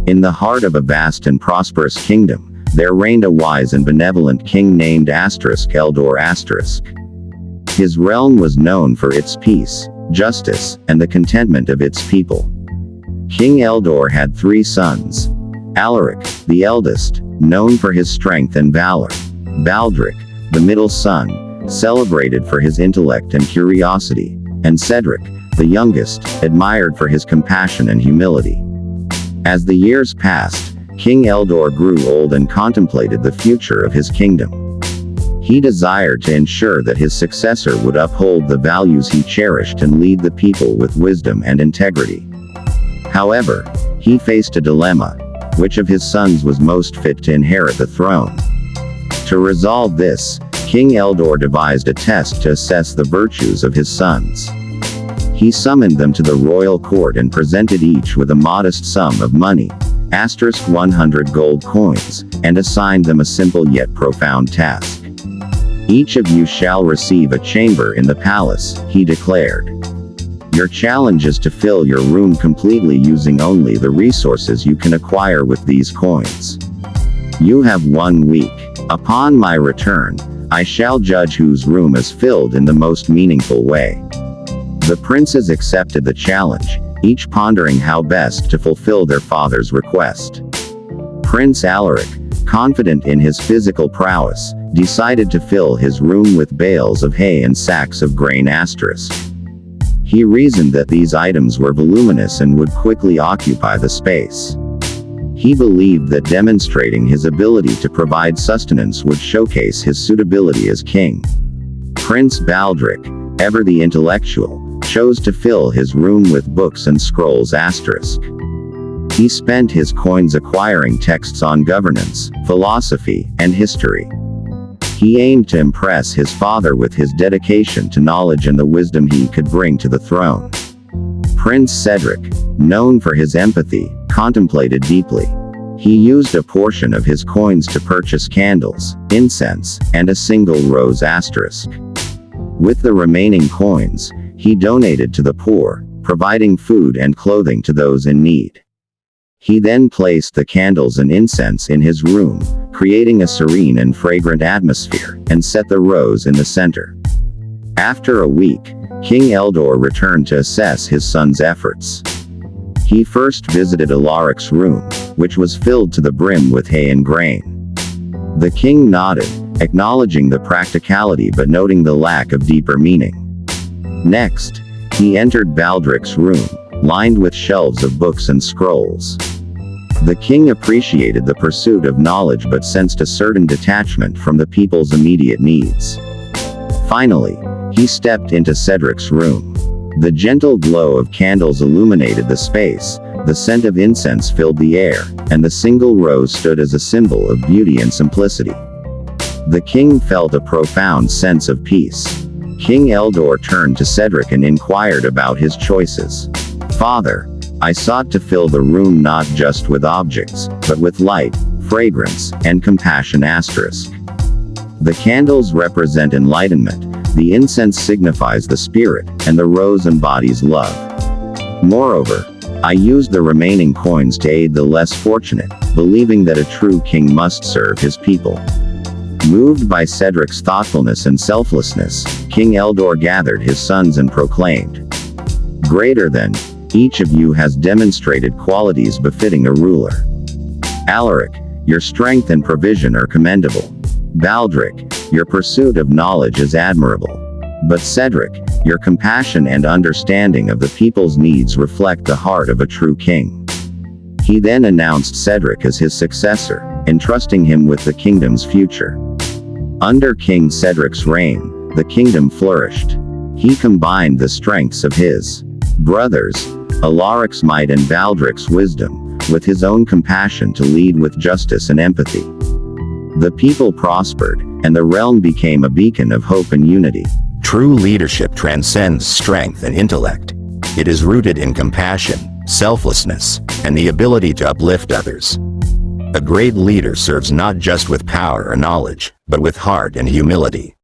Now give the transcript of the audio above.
In the heart of a vast and prosperous kingdom, there reigned a wise and benevolent king named Eldor. His realm was known for its peace, justice, and the contentment of its people. King Eldor had 3 sons. Alaric, the eldest, known for his strength and valor. Baldric, the middle son, celebrated for his intellect and curiosity. And Cedric, the youngest, admired for his compassion and humility. As the years passed, King Eldor grew old and contemplated the future of his kingdom. He desired to ensure that his successor would uphold the values he cherished and lead the people with wisdom and integrity. However, he faced a dilemma: which of his sons was most fit to inherit the throne? To resolve this, King Eldor devised a test to assess the virtues of his sons. He summoned them to the royal court and presented each with a modest sum of money, 100 gold coins, and assigned them a simple yet profound task. "Each of you shall receive a chamber in the palace," he declared. "Your challenge is to fill your room completely using only the resources you can acquire with these coins. You have 1 week. Upon my return, I shall judge whose room is filled in the most meaningful way." The princes accepted the challenge, each pondering how best to fulfill their father's request. Prince Alaric, confident in his physical prowess, decided to fill his room with bales of hay and sacks of grain. He reasoned that these items were voluminous and would quickly occupy the space. He believed that demonstrating his ability to provide sustenance would showcase his suitability as king. Prince Baldric, ever the intellectual, chose to fill his room with books and scrolls. He spent his coins acquiring texts on governance, philosophy, and history. He aimed to impress his father with his dedication to knowledge and the wisdom he could bring to the throne. Prince Cedric, known for his empathy, contemplated deeply. He used a portion of his coins to purchase candles, incense, and a single rose. With the remaining coins, he donated to the poor, providing food and clothing to those in need. He then placed the candles and incense in his room, creating a serene and fragrant atmosphere, and set the rose in the center. After a week, King Eldor returned to assess his son's efforts. He first visited Alaric's room, which was filled to the brim with hay and grain. The king nodded, acknowledging the practicality but noting the lack of deeper meaning. Next, he entered Baldric's room, lined with shelves of books and scrolls. The king appreciated the pursuit of knowledge but sensed a certain detachment from the people's immediate needs. Finally, he stepped into Cedric's room. The gentle glow of candles illuminated the space, the scent of incense filled the air, and the single rose stood as a symbol of beauty and simplicity. The king felt a profound sense of peace. King Eldor turned to Cedric and inquired about his choices. "Father, I sought to fill the room not just with objects, but with light, fragrance, and compassion." The candles represent enlightenment, the incense signifies the spirit, and the rose embodies love. Moreover, I used the remaining coins to aid the less fortunate, believing that a true king must serve his people. Moved by Cedric's thoughtfulness and selflessness, King Eldor gathered his sons and proclaimed, "Greater than, each of you has demonstrated qualities befitting a ruler. Alaric, your strength and provision are commendable. Baldric, your pursuit of knowledge is admirable. But Cedric, your compassion and understanding of the people's needs reflect the heart of a true king." He then announced Cedric as his successor, entrusting him with the kingdom's future. Under King Cedric's reign, the kingdom flourished. He combined the strengths of his brothers, Alaric's might and Baldric's wisdom, with his own compassion to lead with justice and empathy. The people prospered, and the realm became a beacon of hope and unity. True leadership transcends strength and intellect. It is rooted in compassion, selflessness, and the ability to uplift others. A great leader serves not just with power or knowledge, but with heart and humility.